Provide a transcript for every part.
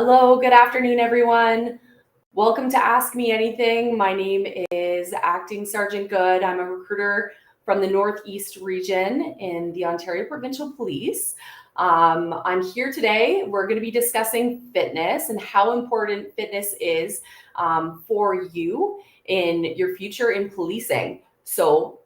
Hello, good afternoon, everyone. Welcome to Ask Me Anything. My name is Acting Sergeant Good. I'm a recruiter from the Northeast region in the Ontario Provincial Police. I'm here today. We're going to be discussing fitness and how important fitness is for you in your future in policing. So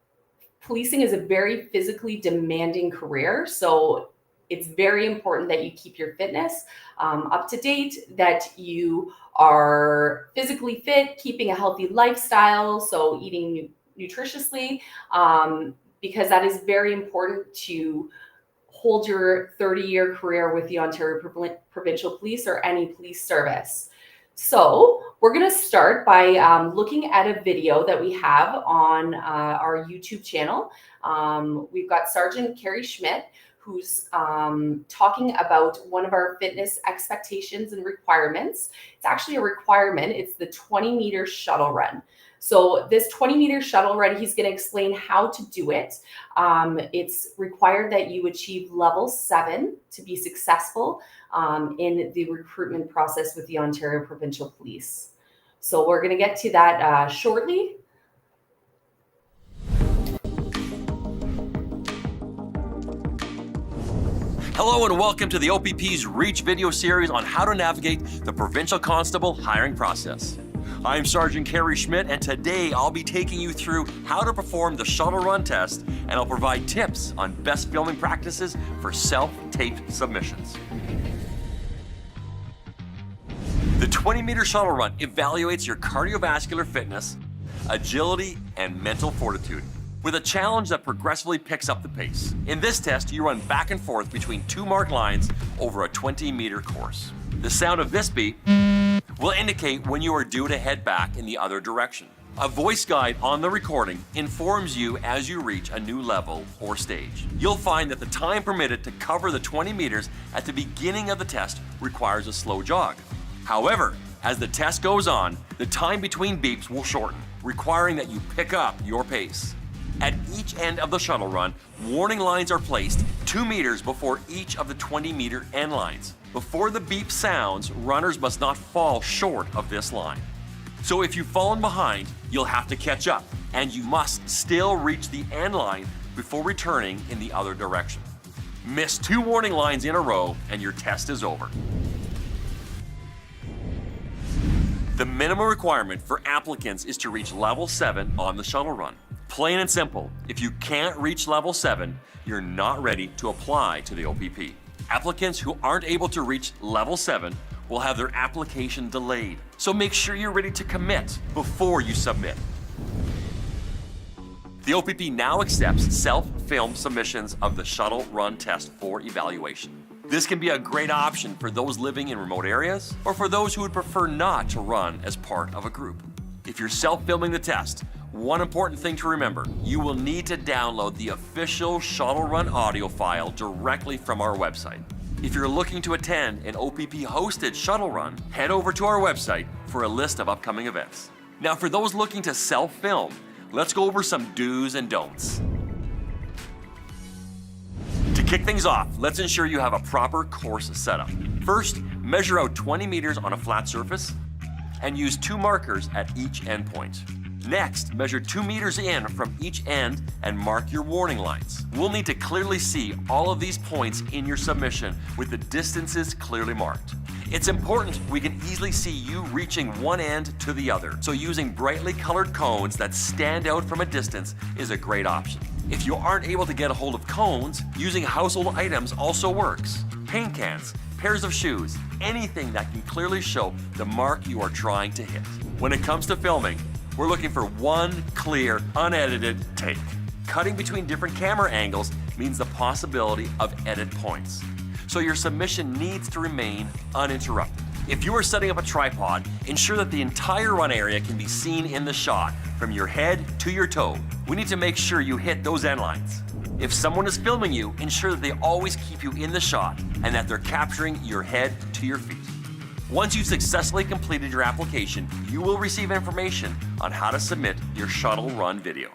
policing is a very physically demanding career. So it's very important that you keep your fitness up to date, that you are physically fit, keeping a healthy lifestyle, so eating nutritiously, because that is very important to hold your 30-year career with the Ontario Provincial Police or any police service. So we're going to start by looking at a video that we have on our YouTube channel. We've got Sergeant Carrie Schmidt, who's talking about one of our fitness expectations and requirements. It's actually a requirement. It's the 20-meter shuttle run. So this 20-meter shuttle run, he's going to explain how to do it. It's required that you achieve level 7 to be successful in the recruitment process with the Ontario Provincial Police. So we're going to get to that shortly. Hello and welcome to the OPP's Reach video series on how to navigate the Provincial Constable hiring process. I'm Sergeant Carrie Schmidt, and today I'll be taking you through how to perform the shuttle run test, and I'll provide tips on best filming practices for self-taped submissions. The 20-meter shuttle run evaluates your cardiovascular fitness, agility, and mental fortitude, with a challenge that progressively picks up the pace. In this test, you run back and forth between two marked lines over a 20-meter course. The sound of this beep will indicate when you are due to head back in the other direction. A voice guide on the recording informs you as you reach a new level or stage. You'll find that the time permitted to cover the 20 meters at the beginning of the test requires a slow jog. However, as the test goes on, the time between beeps will shorten, requiring that you pick up your pace. At each end of the shuttle run, warning lines are placed 2 meters before each of the 20-meter end lines. Before the beep sounds, runners must not fall short of this line. So if you've fallen behind, you'll have to catch up, and you must still reach the end line before returning in the other direction. Miss 2 warning lines in a row, and your test is over. The minimum requirement for applicants is to reach level 7 on the shuttle run. Plain and simple, if you can't reach level 7, you're not ready to apply to the OPP. Applicants who aren't able to reach level 7 will have their application delayed. So make sure you're ready to commit before you submit. The OPP now accepts self-film submissions of the shuttle run test for evaluation. This can be a great option for those living in remote areas or for those who would prefer not to run as part of a group. If you're self-filming the test, one important thing to remember, you will need to download the official shuttle run audio file directly from our website. If you're looking to attend an OPP-hosted shuttle run, head over to our website for a list of upcoming events. Now, for those looking to self-film, let's go over some do's and don'ts. To kick things off, let's ensure you have a proper course setup. First, measure out 20 meters on a flat surface and use 2 markers at each endpoint. Next, measure 2 meters in from each end and mark your warning lines. We'll need to clearly see all of these points in your submission with the distances clearly marked. It's important we can easily see you reaching one end to the other, so using brightly colored cones that stand out from a distance is a great option. If you aren't able to get a hold of cones, using household items also works. Paint cans, pairs of shoes, anything that can clearly show the mark you are trying to hit. When it comes to filming, we're looking for one clear, unedited take. Cutting between different camera angles means the possibility of edit points. So your submission needs to remain uninterrupted. If you are setting up a tripod, ensure that the entire run area can be seen in the shot, from your head to your toe. We need to make sure you hit those end lines. If someone is filming you, ensure that they always keep you in the shot and that they're capturing your head to your feet. Once you've successfully completed your application, you will receive information on how to submit your shuttle run video.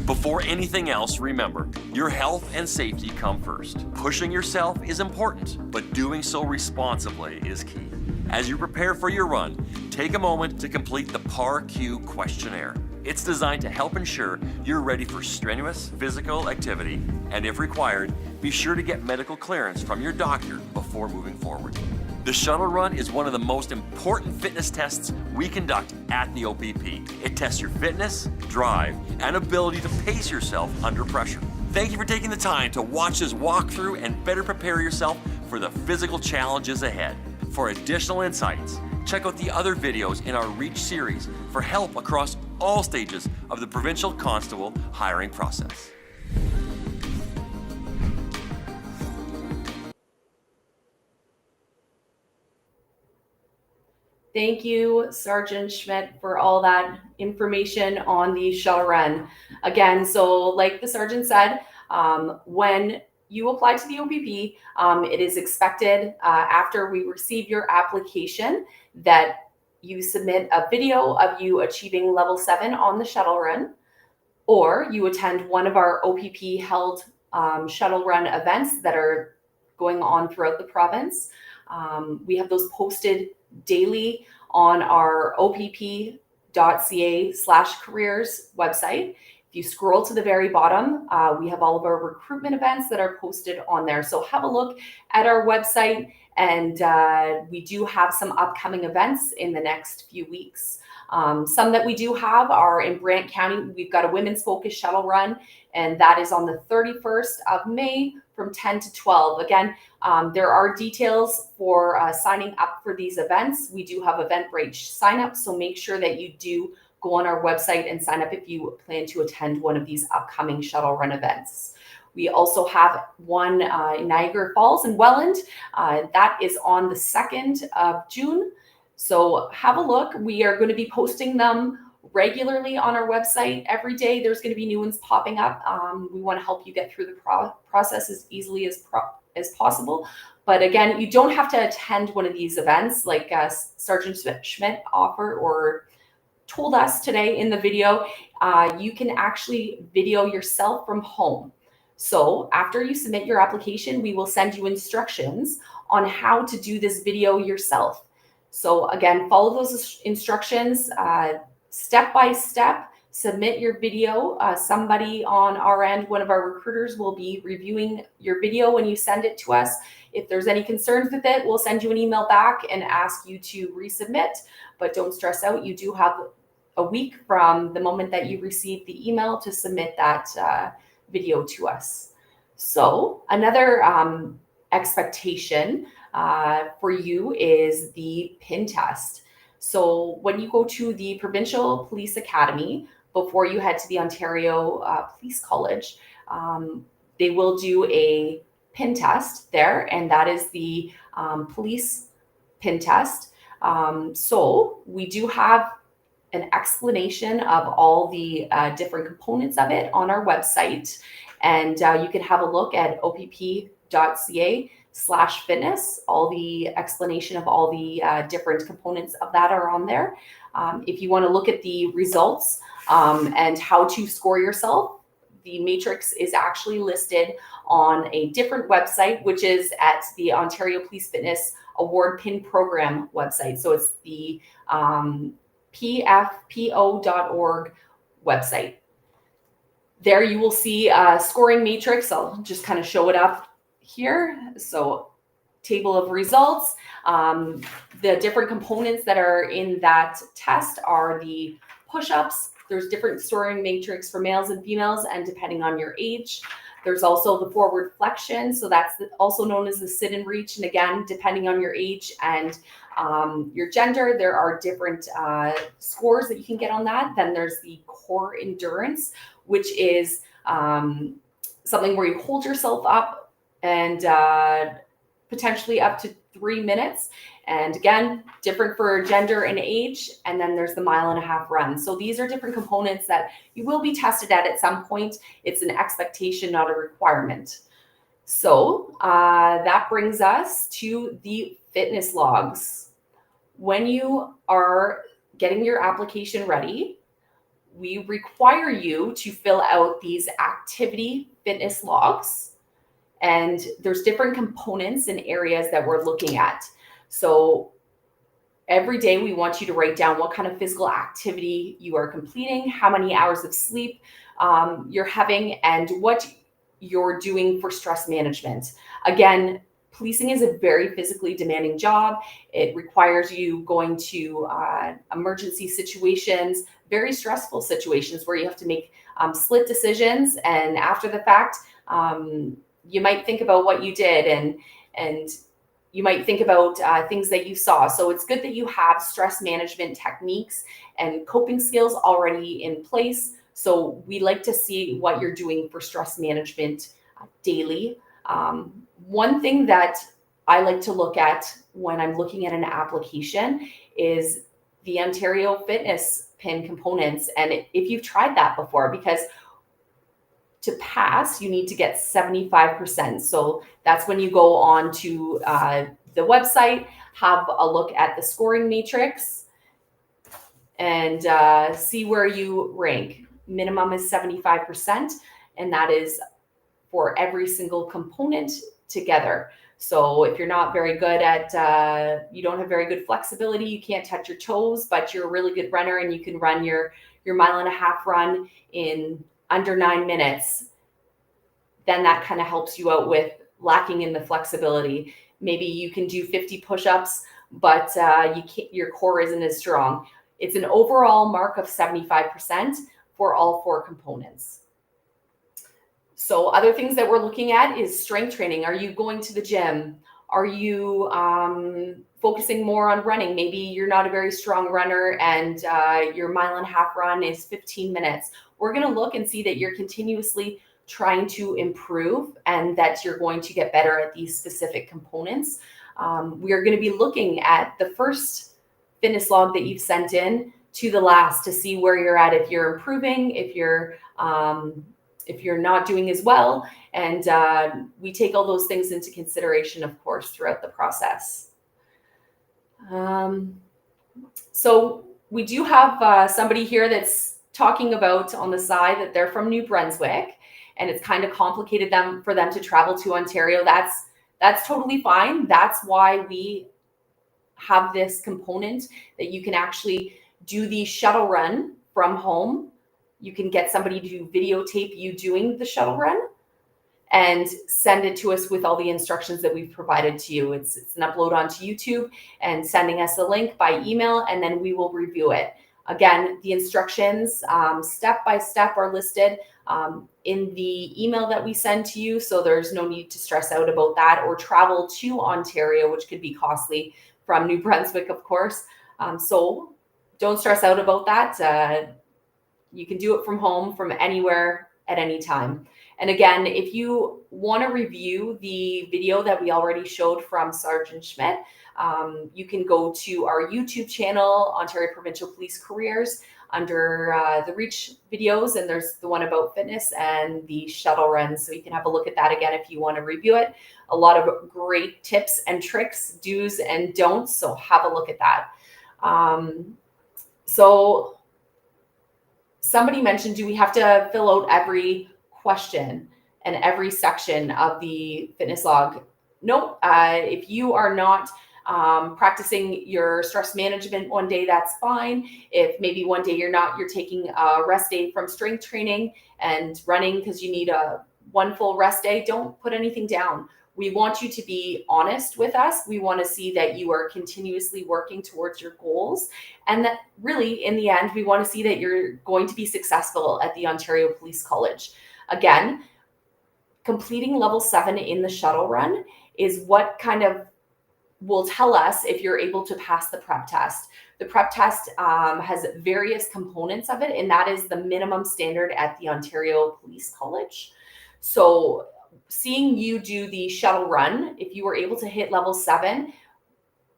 Before anything else, remember, your health and safety come first. Pushing yourself is important, but doing so responsibly is key. As you prepare for your run, take a moment to complete the PAR-Q questionnaire. It's designed to help ensure you're ready for strenuous physical activity, and if required, be sure to get medical clearance from your doctor before moving forward. The shuttle run is one of the most important fitness tests we conduct at the OPP. It tests your fitness, drive, and ability to pace yourself under pressure. Thank you for taking the time to watch this walkthrough and better prepare yourself for the physical challenges ahead. For additional insights, check out the other videos in our REACH series for help across all stages of the provincial constable hiring process. Thank you, Sergeant Schmidt, for all that information on the shuttle run. Again, so like the sergeant said, when you apply to the OPP, it is expected after we receive your application that you submit a video of you achieving level 7 on the shuttle run, or you attend one of our OPP held shuttle run events that are going on throughout the province. We have those posted daily on our opp.ca/careers website. If you scroll to the very bottom, we have all of our recruitment events that are posted on there. So have a look at our website, and we do have some upcoming events in the next few weeks. Some that we do have are in Brant County. We've got a women's focused shuttle run, and that is on the 31st of May from 10 to 12. Again, there are details for signing up for these events. We do have Eventbrite sign up, so make sure that you do go on our website and sign up if you plan to attend one of these upcoming shuttle run events. We also have one in Niagara Falls in Welland. That is on the 2nd of June. So have a look. We are going to be posting them regularly on our website every day. There's going to be new ones popping up. We want to help you get through the process as easily as possible. But again, you don't have to attend one of these events like Sergeant Schmidt offered or told us today in the video. You can actually video yourself from home. So after you submit your application, we will send you instructions on how to do this video yourself. So again, follow those instructions step by step. Submit your video. Somebody on our end, one of our recruiters, will be reviewing your video when you send it to us. If there's any concerns with it, we'll send you an email back and ask you to resubmit. But don't stress out. You do have a week from the moment that you receive the email to submit that video to us. So another expectation for you is the PIN test. So when you go to the Provincial Police Academy, before you head to the Ontario Police College, they will do a PIN test there, and that is the police PIN test. So we do have an explanation of all the different components of it on our website, and you can have a look at opp.ca/fitness. All the explanation of all the different components of that are on there. If you want to look at the results and how to score yourself, the matrix is actually listed on a different website, which is at the Ontario Police Fitness Award PIN Program website. So it's the pfpo.org website. There you will see a scoring matrix. I'll just kind of show it up here. So table of results. The different components that are in that test are the push-ups. There's different scoring matrix for males and females, and depending on your age. There's also the forward flexion. So that's also known as the sit and reach. And again, depending on your age and your gender, there are different scores that you can get on that. Then there's the core endurance, which is something where you hold yourself up and potentially up to 3 minutes. And again, different for gender and age. And then there's the 1.5 mile run. So these are different components that you will be tested at some point. It's an expectation, not a requirement. So that brings us to the fitness logs. When you are getting your application ready, we require you to fill out these activity fitness logs. And there's different components and areas that we're looking at. So every day we want you to write down what kind of physical activity you are completing, how many hours of sleep you're having, and what you're doing for stress management. Again, policing is a very physically demanding job. It requires you going to emergency situations, very stressful situations where you have to make split decisions. And after the fact, you might think about what you did and you might think about things that you saw. So it's good that you have stress management techniques and coping skills already in place. So we like to see what you're doing for stress management daily. One thing that I like to look at when I'm looking at an application is the Ontario Fitness PIN components. And if you've tried that before, because to pass, you need to get 75%. So that's when you go on to the website, have a look at the scoring matrix, and see where you rank. Minimum is 75%, and that is for every single component together. So if you're not very good at, you don't have very good flexibility, you can't touch your toes, but you're a really good runner and you can run your 1.5 mile run in under 9 minutes, then that kind of helps you out with lacking in the flexibility. Maybe you can do 50 push-ups, but your core isn't as strong. It's an overall mark of 75% for all 4 components. So other things that we're looking at is strength training. Are you going to the gym? Are you focusing more on running? Maybe you're not a very strong runner and your 1.5 mile run is 15 minutes. We're going to look and see that you're continuously trying to improve and that you're going to get better at these specific components. We are going to be looking at the first fitness log that you've sent in to the last to see where you're at, if you're improving, if you're not doing as well. And we take all those things into consideration, of course, throughout the process. So we do have somebody here that's talking about on the side that they're from New Brunswick and it's kind of complicated for them to travel to Ontario. That's totally fine. That's why we have this component that you can actually do the shuttle run from home. You can get somebody to videotape you doing the shuttle run and send it to us with all the instructions that we've provided to you. It's an upload onto YouTube and sending us a link by email, and then we will review it. Again, the instructions step by step are listed in the email that we send to you, so there's no need to stress out about that or travel to Ontario, which could be costly from New Brunswick, of course. So don't stress out about that. You can do it from home, from anywhere, at any time. And again, if you want to review the video that we already showed from Sergeant Schmidt, you can go to our YouTube channel, Ontario Provincial Police Careers, under the Reach videos, and there's the one about fitness and the shuttle runs. So you can have a look at that again if you want to review it. A lot of great tips and tricks, do's and don'ts. So have a look at that. So somebody mentioned, do we have to fill out every question and every section of the fitness log? No, if you are not practicing your stress management one day, that's fine. If maybe one day you're taking a rest day from strength training and running because you need one full rest day, don't put anything down. We want you to be honest with us. We want to see that you are continuously working towards your goals, and that really, in the end, we want to see that you're going to be successful at the Ontario Police College. Again, completing level 7 in the shuttle run is what kind of will tell us if you're able to pass the prep test. The prep test has various components of it, and that is the minimum standard at the Ontario Police College. So seeing you do the shuttle run, if you were able to hit level 7,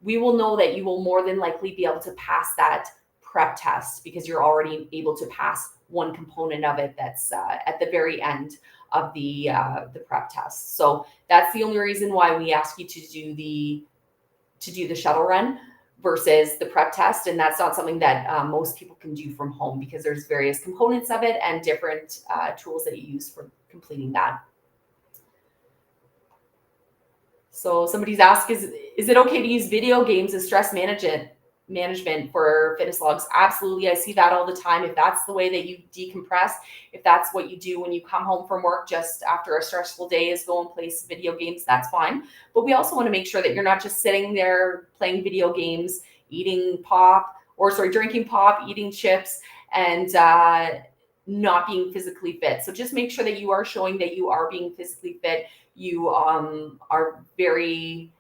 we will know that you will more than likely be able to pass that prep test because you're already able to pass one component of it that's at the very end of the prep test. So that's the only reason why we ask you to do the shuttle run. versus the prep test. And that's not something that most people can do from home because there's various components of it and different tools that you use for completing that. So somebody's asked, is it okay to use video games as stress management for fitness logs? Absolutely. I see that all the time. If that's the way that you decompress, if that's what you do when you come home from work just after a stressful day is go and play some video games, that's fine. But we also want to make sure that you're not just sitting there playing video games, drinking pop, eating chips, and not being physically fit. So just make sure that you are showing that you are being physically fit. You are very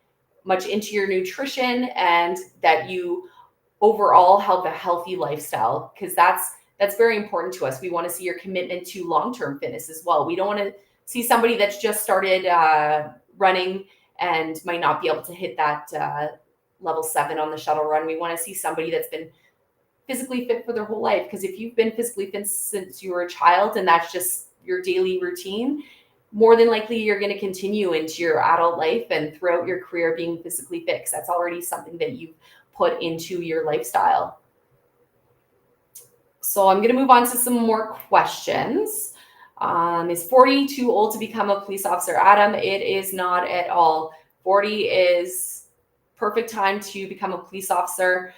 much into your nutrition and that you overall have a healthy lifestyle, because that's very important to us. We want to see your commitment to long-term fitness as well. We don't want to see somebody that's just started running and might not be able to hit that level 7 on the shuttle run. We want to see somebody that's been physically fit for their whole life, because if you've been physically fit since you were a child and that's just your daily routine, more than likely you're going to continue into your adult life and throughout your career being physically fit, because that's already something that you've put into your lifestyle. So I'm going to move on to some more questions. Is 40 too old to become a police officer? Adam, it is not at all. 40 is perfect time to become a police officer.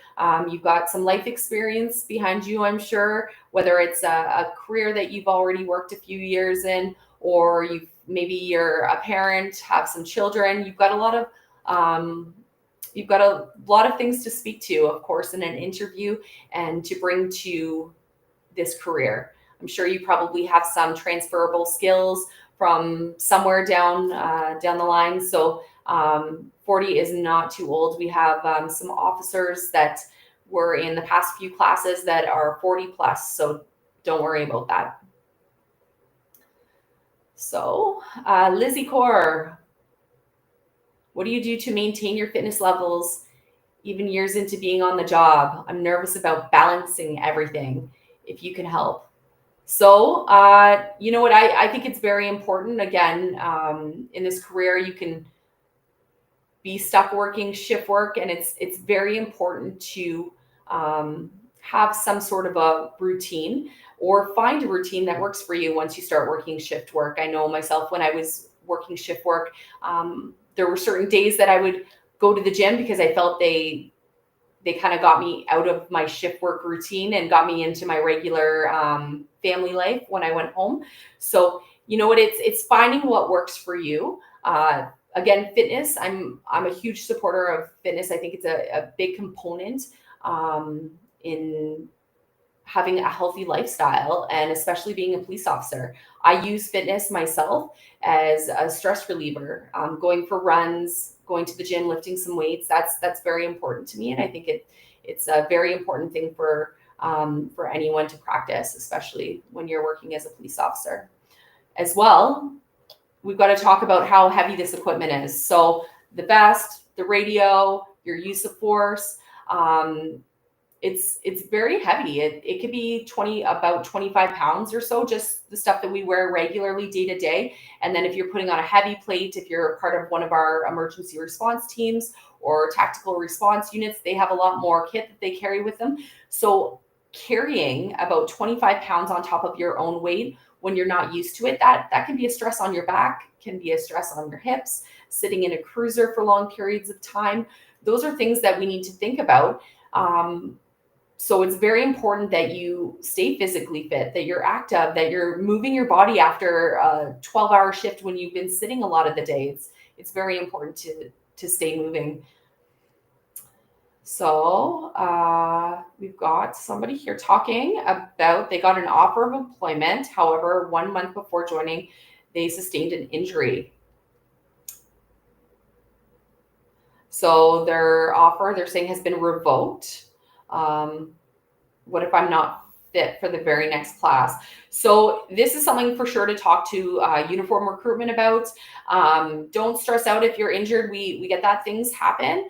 You've got some life experience behind you, I'm sure, whether it's a career that you've already worked a few years in, or maybe you're a parent, have some children. You've got a lot of things to speak to, of course, in an interview and to bring to this career. I'm sure you probably have some transferable skills from somewhere down the line. So 40 is not too old. We have some officers that were in the past few classes that are 40 plus. So don't worry about that. So Lizzie Core, what do you do to maintain your fitness levels even years into being on the job? I'm nervous about balancing everything, if you can help. So, you know what, I think it's very important. Again, in this career, you can be stuck working shift work, and it's very important to have some sort of a routine, or find a routine that works for you once you start working shift work. I know myself, when I was working shift work, there were certain days that I would go to the gym because I felt they kind of got me out of my shift work routine and got me into my regular family life when I went home. So, you know what, it's finding what works for you. Again, fitness, I'm a huge supporter of fitness. I think it's a big component in having a healthy lifestyle, and especially being a police officer. I use fitness myself as a stress reliever. Going for runs, going to the gym, lifting some weights, that's very important to me. And I think it's a very important thing for anyone to practice, especially when you're working as a police officer. As well, we've got to talk about how heavy this equipment is. So the vest, the radio, your use of force, it's very heavy. It could be about 25 pounds or so, just the stuff that we wear regularly day to day. And then if you're putting on a heavy plate, if you're part of one of our emergency response teams or tactical response units, they have a lot more kit that they carry with them. So carrying about 25 pounds on top of your own weight when you're not used to it, that can be a stress on your back, can be a stress on your hips, sitting in a cruiser for long periods of time. Those are things that we need to think about. So it's very important that you stay physically fit, that you're active, that you're moving your body after a 12-hour shift when you've been sitting a lot of the day. It's very important to stay moving. So we've got somebody here talking about they got an offer of employment. However, 1 month before joining, they sustained an injury. So their offer, they're saying, has been revoked. What if I'm not fit for the very next class? So this is something for sure to talk to uniform recruitment about. Don't stress out if you're injured. We get that, things happen.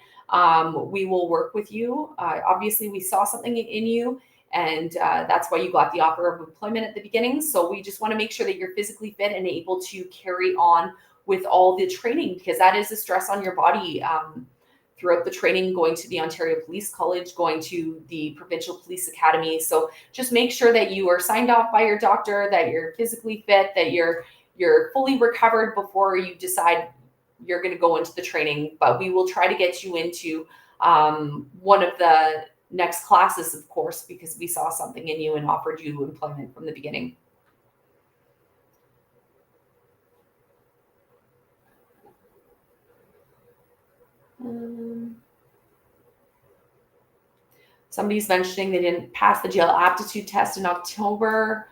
We will work with you. Obviously, we saw something in you, and that's why you got the offer of employment at the beginning. So we just want to make sure that you're physically fit and able to carry on with all the training, because that is a stress on your body. throughout the training, going to the Ontario Police College, going to the Provincial Police Academy. So just make sure that you are signed off by your doctor, that you're physically fit, that you're fully recovered before you decide you're going to go into the training. But we will try to get you into one of the next classes, of course, because we saw something in you and offered you employment from the beginning. Somebody's mentioning they didn't pass the jail aptitude test in October.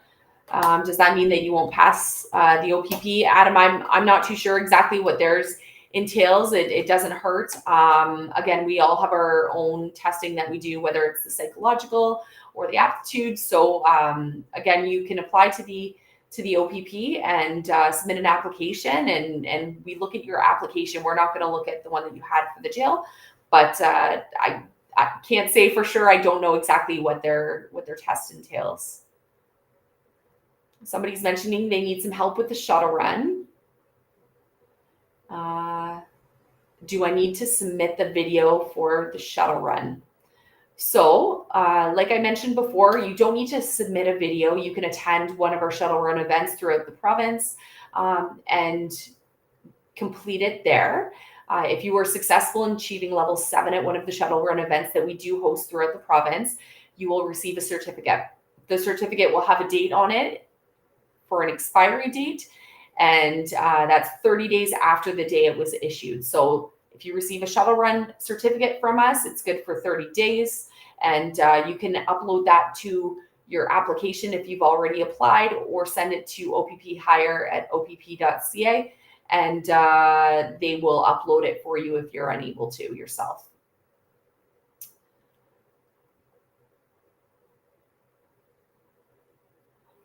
Does that mean that you won't pass the OPP? Adam, I'm not too sure exactly what theirs entails. It doesn't hurt. Again, we all have our own testing that we do, whether it's the psychological or the aptitude. So again, you can apply to the OPP and submit an application, and we look at your application. We're not going to look at the one that you had for the jail, but I can't say for sure. I don't know exactly what their test entails. Somebody's mentioning they need some help with the shuttle run. Do I need to submit the video for the shuttle run? So, like I mentioned before, you don't need to submit a video. You can attend one of our shuttle run events throughout the province and complete it there. If you were successful in achieving level 7 at one of the shuttle run events that we do host throughout the province, you will receive a certificate. The certificate will have a date on it for an expiry date, and that's 30 days after the day it was issued. So if you receive a shuttle run certificate from us, it's good for 30 days, and you can upload that to your application if you've already applied, or send it to opphire@opp.ca, and they will upload it for you if you're unable to yourself.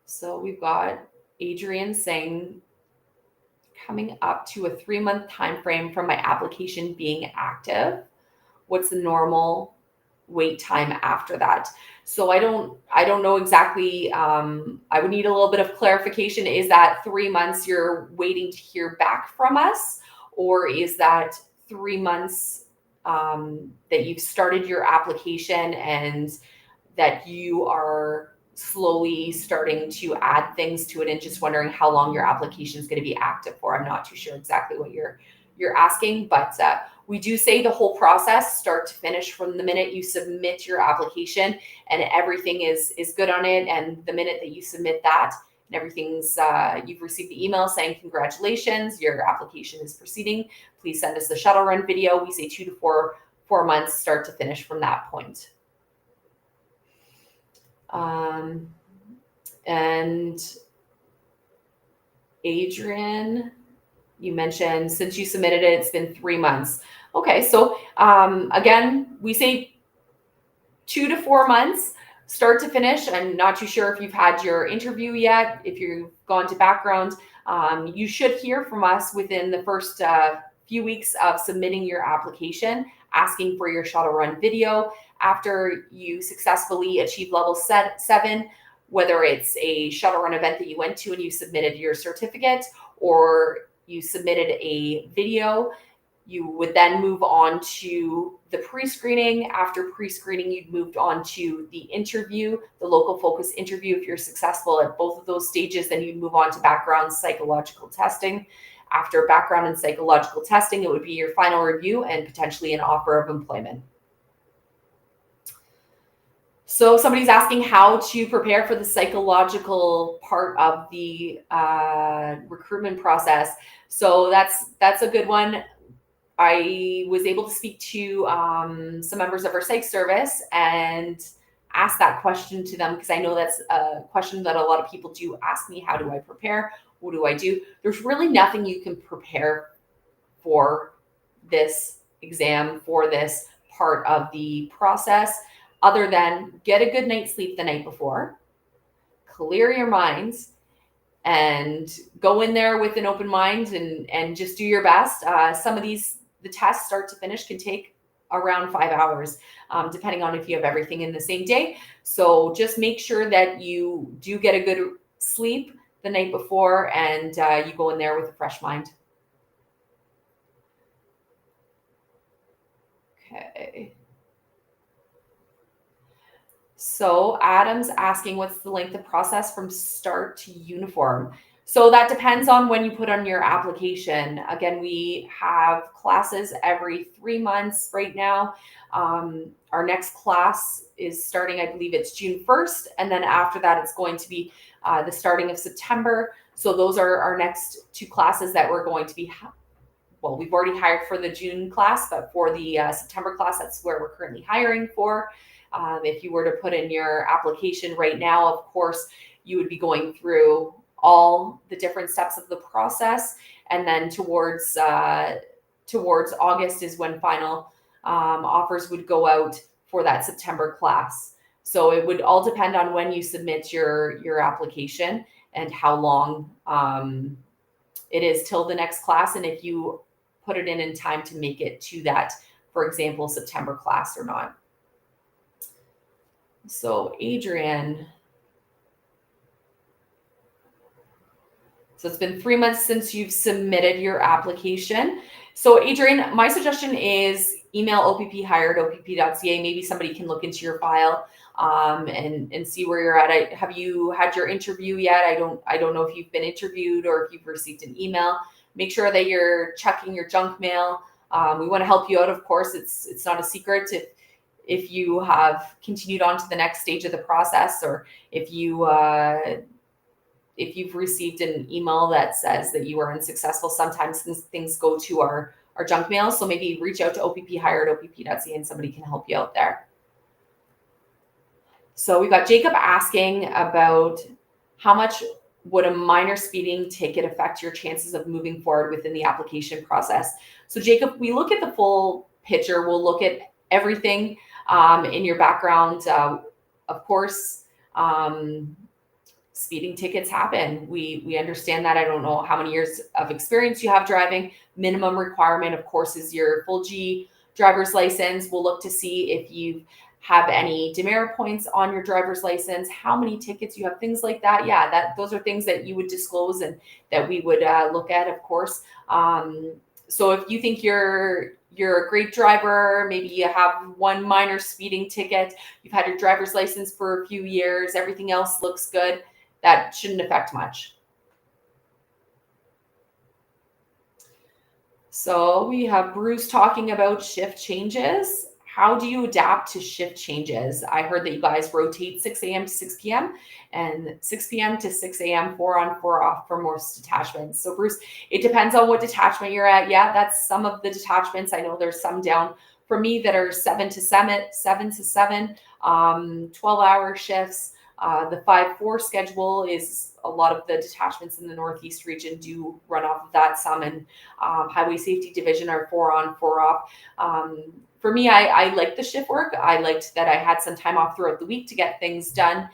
So we've got Adrian saying, coming up to a 3-month time frame from my application being active, what's the normal wait time after that? So I don't know exactly. I would need a little bit of clarification. Is that 3 months you're waiting to hear back from us, or is that 3 months that you've started your application and that you are slowly starting to add things to it and just wondering how long your application is going to be active for? I'm not too sure exactly what you're asking, but we do say the whole process, start to finish, from the minute you submit your application and everything is good on it, and the minute that you submit that and everything's, you've received the email saying congratulations, your application is proceeding, please send us the shuttle run video. We say 2 to 4 months, start to finish from that point. And Adrian, you mentioned since you submitted it, it's been 3 months. Okay, so again, we say 2 to 4 months, start to finish. I'm not too sure if you've had your interview yet. If you've gone to background, you should hear from us within the first few weeks of submitting your application, asking for your shuttle run video. After you successfully achieve level 7, whether it's a shuttle run event that you went to and you submitted your certificate, or you submitted a video, you would then move on to the pre-screening. After pre-screening, you'd moved on to the interview, the local focus interview. If you're successful at both of those stages, then you'd move on to background psychological testing. After background and psychological testing, it would be your final review and potentially an offer of employment. So somebody's asking how to prepare for the psychological part of the recruitment process. So that's a good one. I was able to speak to some members of our psych service and ask that question to them, because I know that's a question that a lot of people do ask me. How do I prepare? What do I do? There's really nothing you can prepare for this exam, for this part of the process, other than get a good night's sleep the night before, clear your minds, and go in there with an open mind and just do your best. Some of the tests start to finish can take around 5 hours, depending on if you have everything in the same day. So just make sure that you do get a good sleep the night before, and you go in there with a fresh mind. Okay. So Adam's asking, what's the length of process from start to uniform? So that depends on when you put on your application. Again, we have classes every 3 months right now. Our next class is starting, I believe it's June 1st. And then after that, it's going to be the starting of September. So those are our next 2 classes that we're going to be, well, we've already hired for the June class, but for the September class, that's where we're currently hiring for. If you were to put in your application right now, of course, you would be going through all the different steps of the process. And then towards August is when final offers would go out for that September class. So it would all depend on when you submit your application and how long it is till the next class, and if you put it in time to make it to that, for example, September class or not. So Adrian, so it's been 3 months since you've submitted your application. So Adrian, my suggestion is email opphire@opp.ca. Maybe somebody can look into your file and see where you're at. Have you had your interview yet? I don't know if you've been interviewed or if you've received an email. Make sure that you're checking your junk mail. We want to help you out, of course. It's not a secret if you have continued on to the next stage of the process, or if you've received an email that says that you are unsuccessful. Sometimes things go to our junk mail. So maybe reach out to opphire@opp.ca and somebody can help you out there. So we've got Jacob asking about how much would a minor speeding ticket affect your chances of moving forward within the application process? So Jacob, we look at the full picture. We'll look at everything in your background. Of course, speeding tickets happen. We understand that. I don't know how many years of experience you have driving. Minimum requirement, of course, is your full G driver's license. We'll look to see if you have any demerit points on your driver's license, how many tickets you have, things like that. Yeah, those are things that you would disclose and that we would look at, of course. So if you think you're a great driver, maybe you have one minor speeding ticket, you've had your driver's license for a few years, everything else looks good, that shouldn't affect much. So we have Bruce talking about shift changes. How do you adapt to shift changes? I heard that you guys rotate 6 a.m. to 6 p.m. and 6 p.m. to 6 a.m., 4 on, 4 off for most detachments. So Bruce, it depends on what detachment you're at. Yeah, that's some of the detachments. I know there's some down for me that are 7 to 7, 12-hour shifts. The 5-4 schedule is a lot of the detachments in the Northeast region do run off of that. Some in Highway Safety Division are 4 on, 4 off. For me, I like the shift work. I liked that I had some time off throughout the week to get things done.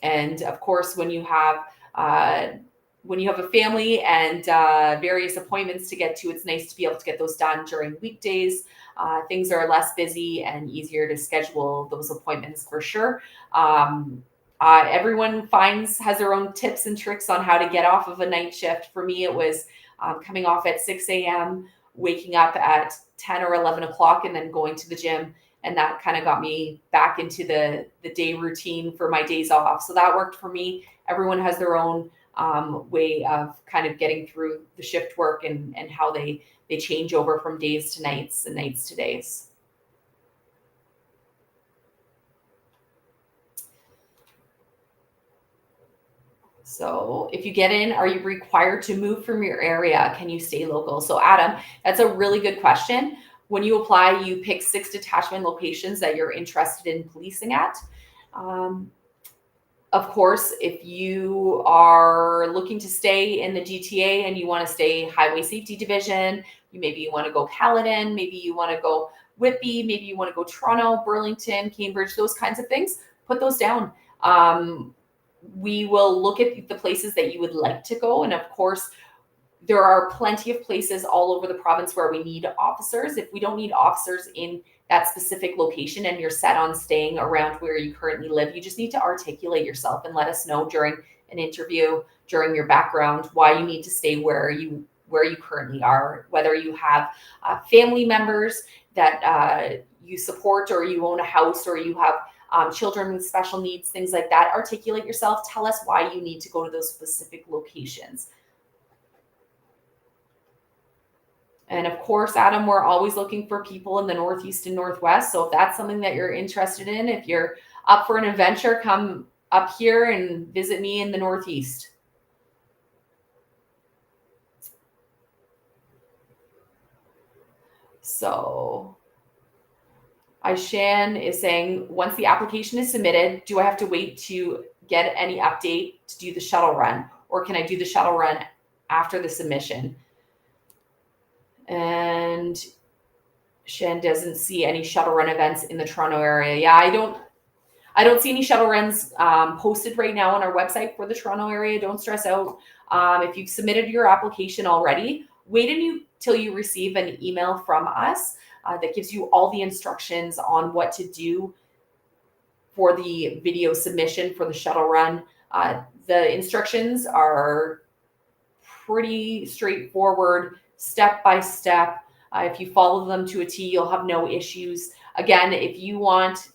And of course, when you have a family and various appointments to get to, it's nice to be able to get those done during weekdays. Things are less busy and easier to schedule those appointments for sure. Everyone has their own tips and tricks on how to get off of a night shift. For me, it was coming off at 6 a.m., waking up at 10 or 11 o'clock and then going to the gym. And that kind of got me back into the day routine for my days off. So that worked for me. Everyone has their own way of kind of getting through the shift work and how they change over from days to nights and nights to days. So if you get in, are you required to move from your area? Can you stay local? So Adam, that's a really good question. When you apply, you pick 6 detachment locations that you're interested in policing at. Of course, if you are looking to stay in the GTA and you want to stay Highway Safety Division, maybe you want to go Caledon, maybe you want to go Whitby, maybe you want to go Toronto, Burlington, Cambridge, those kinds of things, put those down. We will look at the places that you would like to go. And of course, there are plenty of places all over the province where we need officers. If we don't need officers in that specific location and you're set on staying around where you currently live, you just need to articulate yourself and let us know during an interview, during your background, why you need to stay where you currently are, whether you have family members that you support, or you own a house, or you have children with special needs, things like that. Articulate yourself. Tell us why you need to go to those specific locations. And of course, Adam, we're always looking for people in the Northeast and Northwest. So if that's something that you're interested in, if you're up for an adventure, come up here and visit me in the Northeast. So Aishan is saying, once the application is submitted, do I have to wait to get any update to do the shuttle run? Or can I do the shuttle run after the submission? And Shan doesn't see any shuttle run events in the Toronto area. Yeah, I don't see any shuttle runs posted right now on our website for the Toronto area. Don't stress out. If you've submitted your application already, wait until you receive an email from us that gives you all the instructions on what to do for the video submission for the shuttle run. The instructions are pretty straightforward, step by step. If you follow them to a T, you'll have no issues. Again, if you want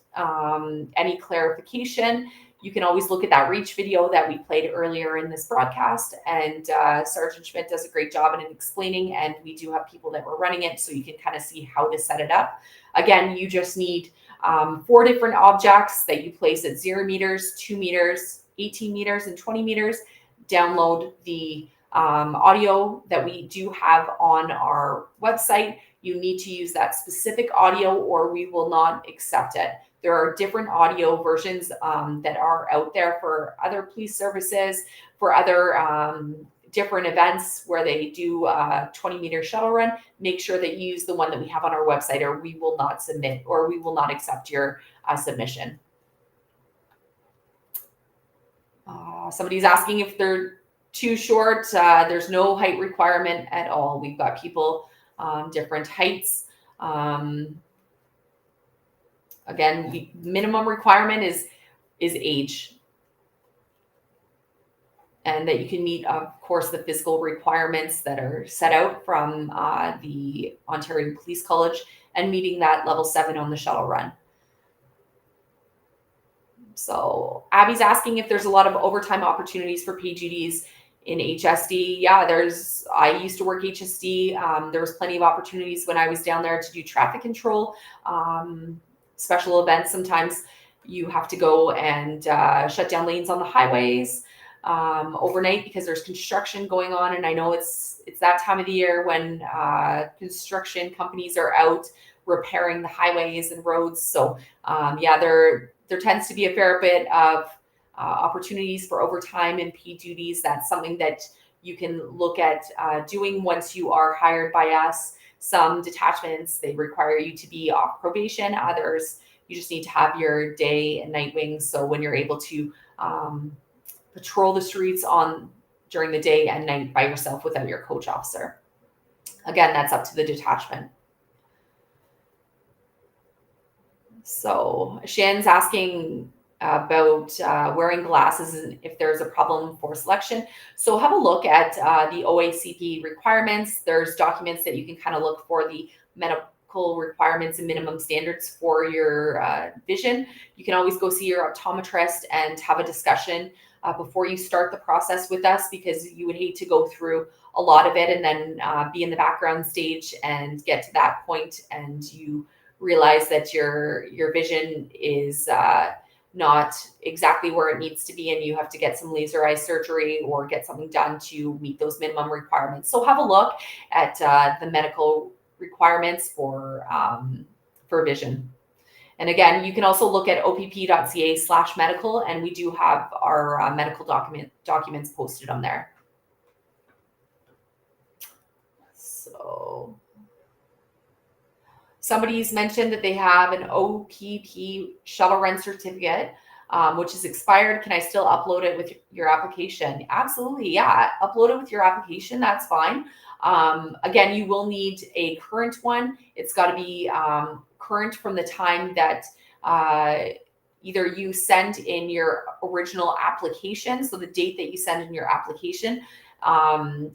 any clarification, you can always look at that reach video that we played earlier in this broadcast, and Sergeant Schmidt does a great job in explaining, and we do have people that were running it, so you can kind of see how to set it up. Again, you just need 4 different objects that you place at 0 meters, 2 meters, 18 meters, and 20 meters. Download the audio that we do have on our website. You need to use that specific audio or we will not accept it. There are different audio versions that are out there for other police services, for other different events where they do a 20-meter shuttle run. Make sure that you use the one that we have on our website, or we will not submit, or we will not accept your submission. Somebody's asking if they're too short. There's no height requirement at all. We've got people different heights. Again, the minimum requirement is age, and that you can meet, of course, the physical requirements that are set out from the Ontario Police College, and meeting that level 7 on the shuttle run. So Abby's asking if there's a lot of overtime opportunities for paid duties in HSD. Yeah, I used to work HSD. There was plenty of opportunities when I was down there to do traffic control, special events. Sometimes you have to go and shut down lanes on the highways overnight because there's construction going on. And I know it's that time of the year when construction companies are out repairing the highways and roads. So yeah, there tends to be a fair bit of opportunities for overtime and paid duties. That's something that you can look at doing once you are hired by us. Some detachments, they require you to be off probation. Others, you just need to have your day and night wings. So when you're able to patrol the streets during the day and night by yourself without your coach officer. Again, that's up to the detachment. So Shan's asking about wearing glasses and if there's a problem for selection. So have a look at the OACP requirements. There's documents that you can kind of look for the medical requirements and minimum standards for your vision. You can always go see your optometrist and have a discussion before you start the process with us, because you would hate to go through a lot of it and then be in the background stage and get to that point and you realize that your vision is not exactly where it needs to be, and you have to get some laser eye surgery or get something done to meet those minimum requirements. So have a look at the medical requirements for vision. And again, you can also look at opp.ca/medical, and we do have our medical documents posted on there. So somebody's mentioned that they have an OPP shuttle run certificate, which is expired. Can I still upload it with your application? Absolutely, yeah. Upload it with your application, that's fine. Again, you will need a current one. It's got to be current from the time that either you send in your original application, so the date that you send in your application,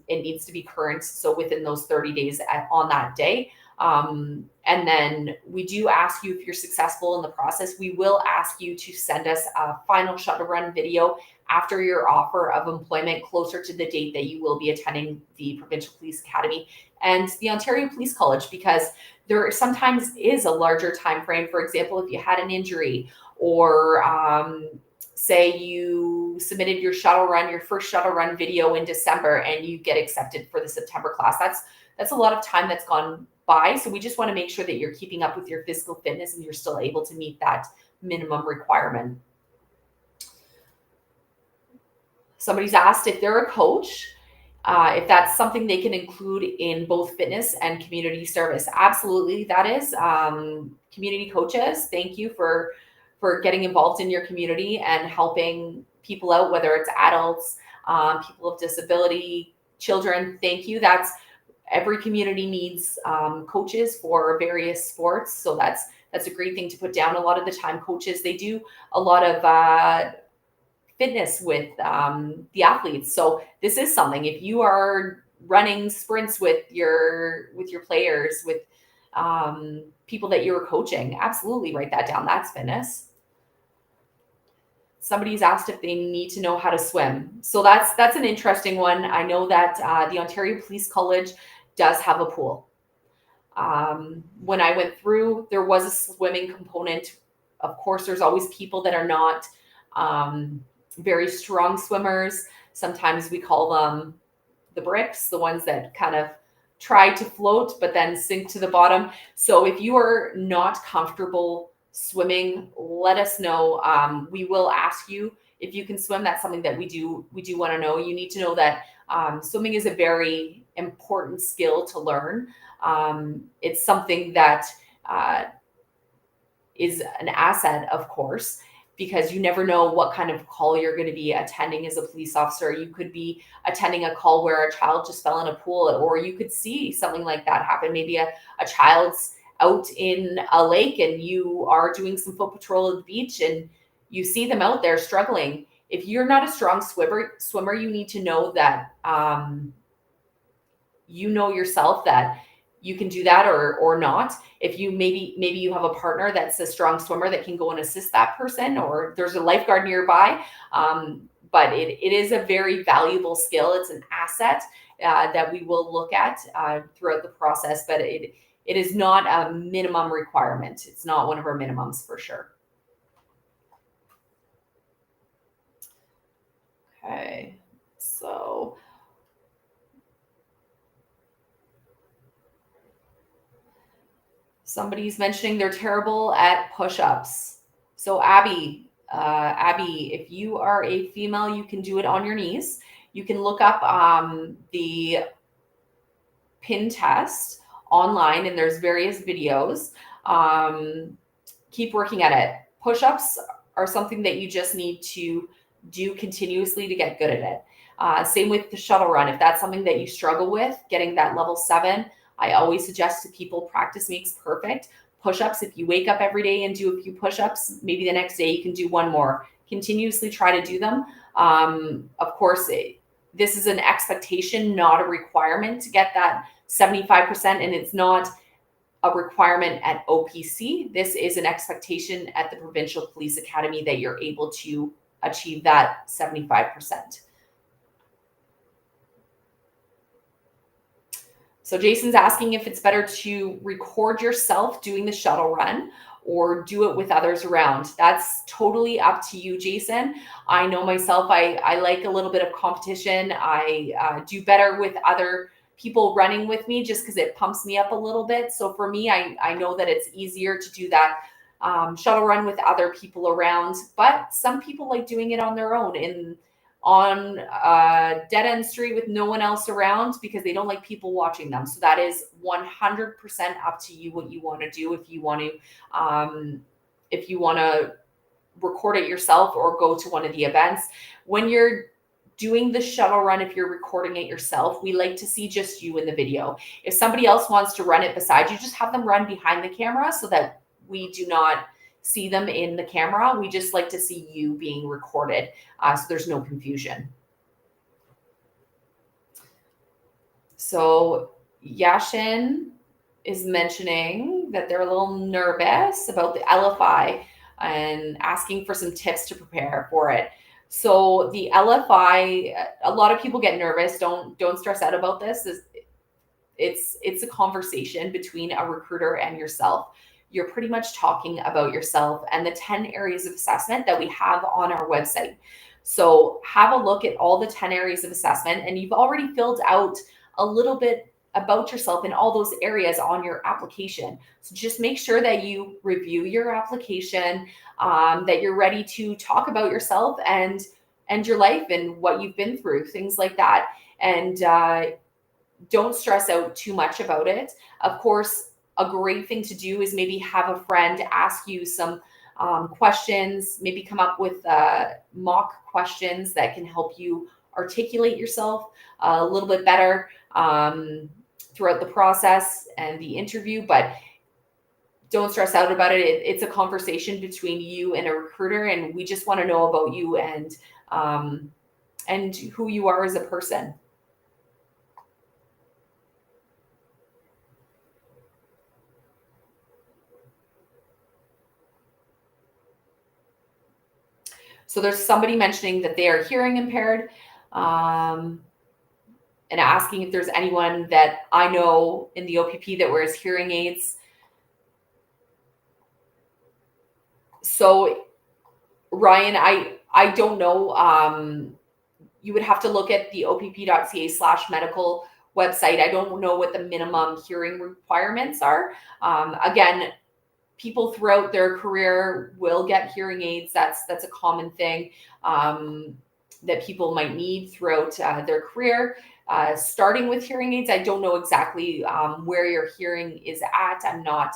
it needs to be current, so within those 30 days on that day. And then we do ask you, if you're successful in the process, we will ask you to send us a final shuttle run video after your offer of employment, closer to the date that you will be attending the Provincial Police Academy and the Ontario Police College, because there sometimes is a larger time frame. For example, if you had an injury, or say you submitted your shuttle run, your first shuttle run video in December, and you get accepted for the September class. That's a lot of time that's gone by. So we just want to make sure that you're keeping up with your physical fitness and you're still able to meet that minimum requirement. Somebody's asked if they're a coach, if that's something they can include in both fitness and community service. Absolutely, that is. Community coaches, thank you for getting involved in your community and helping people out, whether it's adults, people with disability, children. Thank you. That's every community needs coaches for various sports, so that's a great thing to put down. A lot of the time, coaches, they do a lot of fitness with the athletes. So this is something, if you are running sprints with your players, with people that you're coaching, absolutely write that down. That's fitness. Somebody's asked if they need to know how to swim. So that's an interesting one. I know that the Ontario Police College does have a pool. When I went through, there was a swimming component. Of course, there's always people that are not very strong swimmers. Sometimes we call them the bricks, the ones that kind of try to float but then sink to the bottom. So if you are not comfortable swimming, let us know. We will ask you if you can swim. That's something that we do want to know. You need to know that swimming is a very important skill to learn. It's something that is an asset, of course, because you never know what kind of call you're going to be attending as a police officer. You could be attending a call where a child just fell in a pool, or you could see something like that happen. Maybe a child's out in a lake and you are doing some foot patrol at the beach and you see them out there struggling. If you're not a strong swimmer, you need to know that you know yourself that you can do that or not. If you maybe you have a partner that's a strong swimmer that can go and assist that person, or there's a lifeguard nearby. But it is a very valuable skill. It's an asset that we will look at throughout the process, but it is not a minimum requirement. It's not one of our minimums for sure. Okay, so somebody's mentioning they're terrible at push-ups. So Abby, if you are a female, you can do it on your knees. You can look up the pin test online, and there's various videos. Keep working at it. Push-ups are something that you just need to do continuously to get good at it. Same with the shuttle run. If that's something that you struggle with, getting that level 7, I always suggest to people, practice makes perfect. Push-ups, if you wake up every day and do a few push-ups, maybe the next day you can do one more. Continuously try to do them. Of course, this is an expectation, not a requirement to get that 75%, and it's not a requirement at OPC. This is an expectation at the Provincial Police Academy that you're able to achieve that 75%. So Jason's asking if it's better to record yourself doing the shuttle run or do it with others around. That's totally up to you, Jason. I know myself, I like a little bit of competition. I do better with other people running with me just because it pumps me up a little bit. So for me, I know that it's easier to do that shuttle run with other people around, but some people like doing it on their own on a dead end street with no one else around because they don't like people watching them. So that is 100% up to you what you want to do. If you want to record it yourself or go to one of the events. When you're doing the shuttle run, if you're recording it yourself, we like to see just you in the video. If somebody else wants to run it beside you, just have them run behind the camera so that we do not see them in the camera. We just like to see you being recorded, so there's no confusion. So Yashin, is mentioning that they're a little nervous about the LFI and asking for some tips to prepare for it. So the LFI, a lot of people get nervous. Don't stress out about this. It's a conversation between a recruiter and yourself. You're pretty much talking about yourself and the 10 areas of assessment that we have on our website. So have a look at all the 10 areas of assessment, and you've already filled out a little bit about yourself in all those areas on your application. So just make sure that you review your application, that you're ready to talk about yourself and your life and what you've been through, things like that. And don't stress out too much about it. Of course, a great thing to do is maybe have a friend ask you some questions, maybe come up with mock questions that can help you articulate yourself a little bit better throughout the process and the interview. But don't stress out about it. It's a conversation between you and a recruiter, and we just want to know about you and who you are as a person. So there's somebody mentioning that they are hearing impaired, and asking if there's anyone that I know in the OPP that wears hearing aids. So Ryan, I don't know. You would have to look at the opp.ca/medical website. I don't know what the minimum hearing requirements are. Again, people throughout their career will get hearing aids. That's a common thing that people might need throughout their career. Starting with hearing aids, I don't know exactly where your hearing is at. I'm not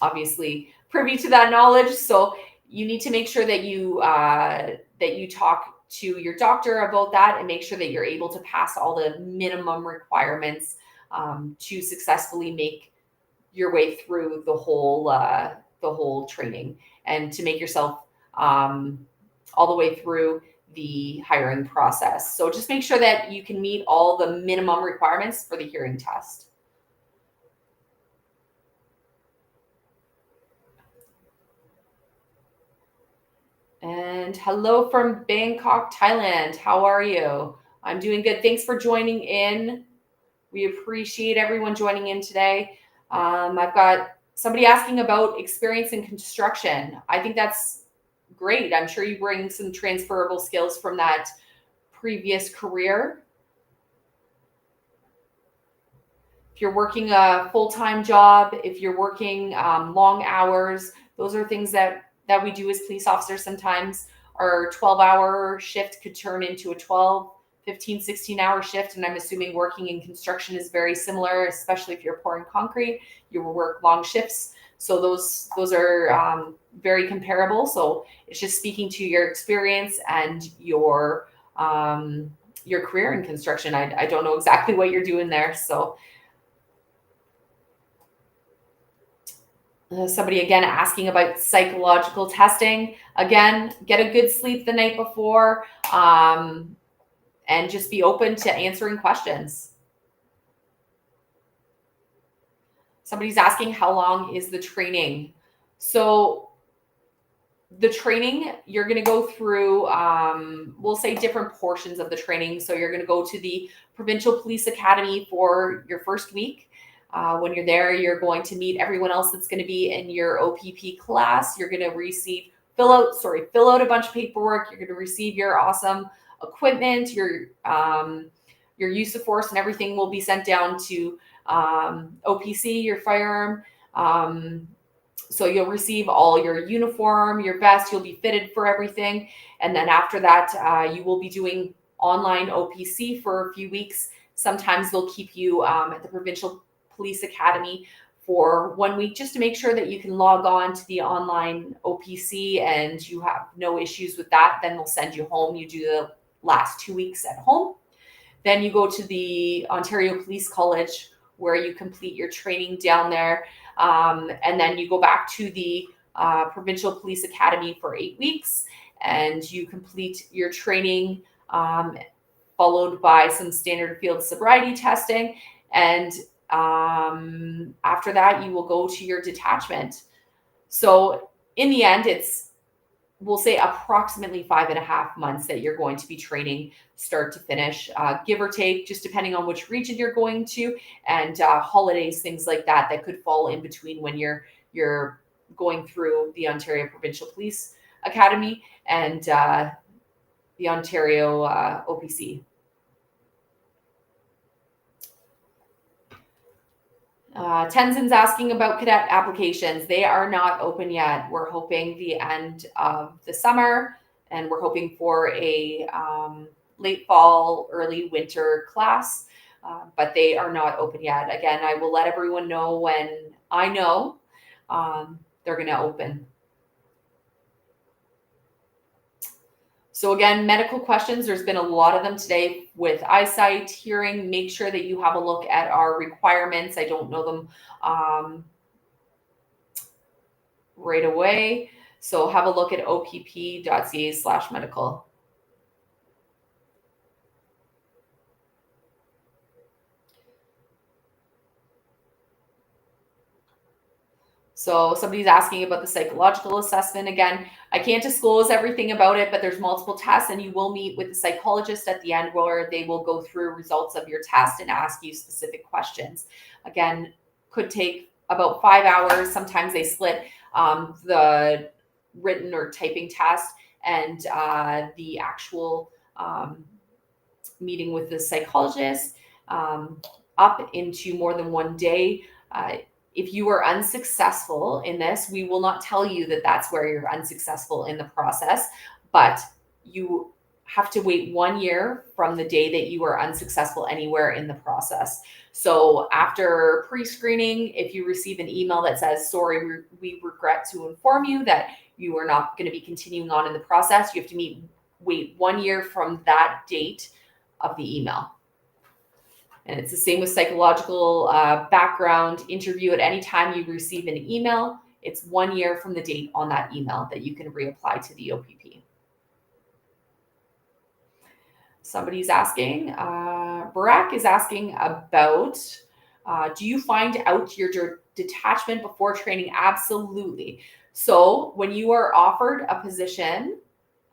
obviously privy to that knowledge. So you need to make sure that you talk to your doctor about that and make sure that you're able to pass all the minimum requirements to successfully make your way through the whole training and to make yourself all the way through the hiring process. So just make sure that you can meet all the minimum requirements for the hearing test. And hello from Bangkok, Thailand. How are you? I'm doing good. Thanks for joining in. We appreciate everyone joining in today. I've got somebody asking about experience in construction. I think that's great. I'm sure you bring some transferable skills from that previous career. If you're working a full-time job, if you're working long hours, those are things that we do as police officers sometimes. Our 12-hour shift could turn into a 12, 15, 16-hour shift. And I'm assuming working in construction is very similar, especially if you're pouring concrete, you will work long shifts. So those are very comparable. So it's just speaking to your experience and your career in construction. I don't know exactly what you're doing there. So somebody again asking about psychological testing. Again, get a good sleep the night before and just be open to answering questions. Somebody's asking how long is the training? So the training, you're going to go through, we'll say different portions of the training. So you're going to go to the Provincial Police Academy for your first week. When you're there, you're going to meet everyone else that's going to be in your OPP class. You're going to fill out a bunch of paperwork. You're going to receive your awesome equipment, your use of force, and everything will be sent down to OPC, your firearm. So you'll receive all your uniform, your vest, you'll be fitted for everything. And then after that, you will be doing online OPC for a few weeks. Sometimes they'll keep you at the Provincial Police Academy for 1 week just to make sure that you can log on to the online OPC and you have no issues with that. Then they'll send you home. You do the last 2 weeks at home. Then you go to the Ontario Police College where you complete your training down there. And then you go back to the Provincial Police Academy for 8 weeks and you complete your training, followed by some standard field sobriety testing. And after that, you will go to your detachment. So in the end, we'll say approximately 5.5 months that you're going to be training start to finish, give or take, just depending on which region you're going to, and holidays, things like that could fall in between when you're going through the Ontario Provincial Police Academy and the Ontario OPC. Tenzin's asking about cadet applications. They are not open yet. We're hoping the end of the summer, and we're hoping for a late fall, early winter class, but they are not open yet. Again, I will let everyone know when I know they're going to open. So again, medical questions, there's been a lot of them today with eyesight, hearing. Make sure that you have a look at our requirements. I don't know them right away. So have a look at opp.ca/medical. So somebody's asking about the psychological assessment. Again, I can't disclose everything about it, but there's multiple tests, and you will meet with the psychologist at the end where they will go through results of your test and ask you specific questions. Again, could take about 5 hours. Sometimes they split the written or typing test and the actual meeting with the psychologist up into more than one day. If you are unsuccessful in this, we will not tell you that that's where you're unsuccessful in the process, but you have to wait 1 year from the day that you are unsuccessful anywhere in the process. So after pre-screening, if you receive an email that says, sorry, we regret to inform you that you are not going to be continuing on in the process, you have to wait 1 year from that date of the email. And it's the same with psychological background interview. At any time you receive an email, it's 1 year from the date on that email that you can reapply to the OPP. Somebody's asking, Barack is asking about, do you find out your detachment before training? Absolutely. So when you are offered a position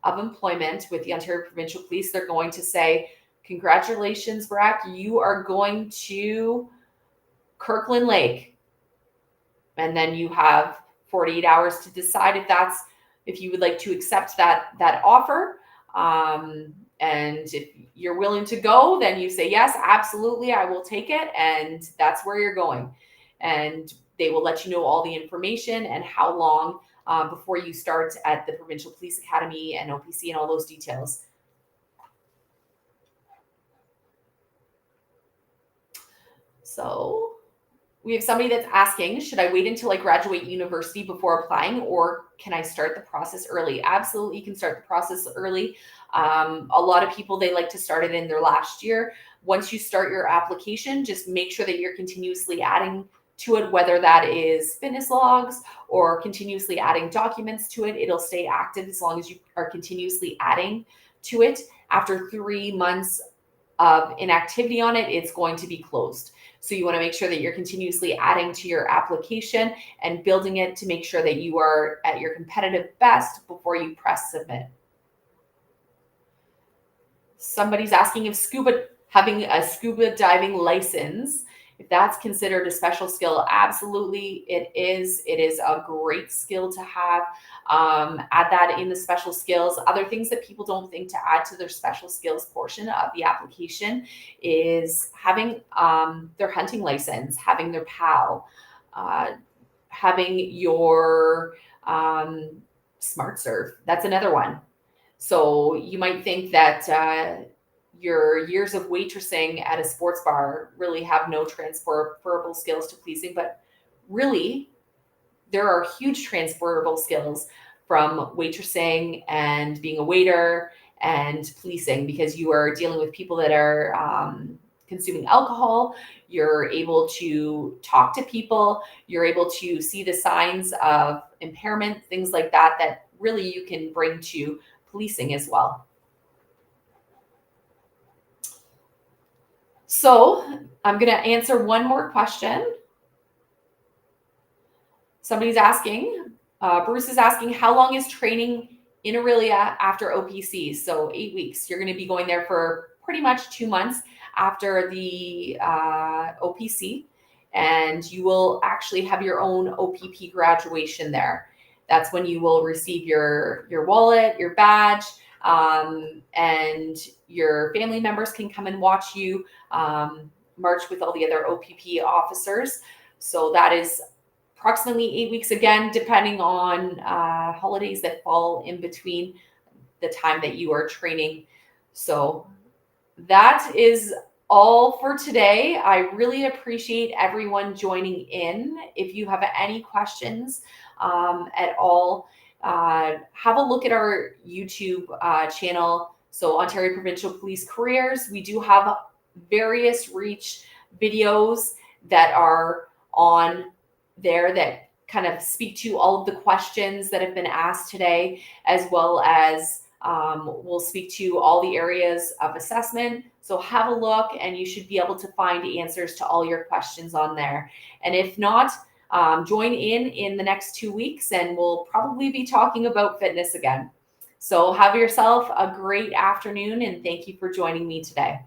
of employment with the Ontario Provincial Police, they're going to say, congratulations, Barack, you are going to Kirkland Lake. And then you have 48 hours to decide if you would like to accept that offer. And if you're willing to go, then you say, yes, absolutely, I will take it. And that's where you're going. And they will let you know all the information and how long before you start at the Provincial Police Academy and OPC and all those details. So we have somebody that's asking, should I wait until I graduate university before applying, or can I start the process early? Absolutely, you can start the process early. A lot of people, they like to start it in their last year. Once you start your application, just make sure that you're continuously adding to it, whether that is fitness logs or continuously adding documents to it. It'll stay active as long as you are continuously adding to it. After 3 months of inactivity on it, it's going to be closed. So you want to make sure that you're continuously adding to your application and building it to make sure that you are at your competitive best before you press submit. Somebody's asking if having a scuba diving license, if that's considered a special skill. Absolutely, it is. It is a great skill to have. Add that in the special skills. Other things that people don't think to add to their special skills portion of the application is having their hunting license, having their PAL, having your Smart Surf. That's another one. So you might think that your years of waitressing at a sports bar really have no transferable skills to policing, but really there are huge transferable skills from waitressing and being a waiter and policing, because you are dealing with people that are consuming alcohol. You're able to talk to people. You're able to see the signs of impairment, things like that really you can bring to policing as well. So I'm going to answer one more question. Somebody's asking, Bruce is asking, how long is training in Aurelia after OPC? So 8 weeks. You're going to be going there for pretty much 2 months after the OPC, and you will actually have your own OPP graduation there. That's when you will receive your wallet, your badge, and your family members can come and watch you march with all the other OPP officers. So that is approximately 8 weeks, again, depending on holidays that fall in between the time that you are training. So that is all for today. I really appreciate everyone joining in. If you have any questions at all, have a look at our YouTube channel. So Ontario Provincial Police Careers. We do have various reach videos that are on there that kind of speak to all of the questions that have been asked today, as well as we'll speak to all the areas of assessment. So have a look and you should be able to find answers to all your questions on there. And if not, join in the next 2 weeks and we'll probably be talking about fitness again. So have yourself a great afternoon and thank you for joining me today.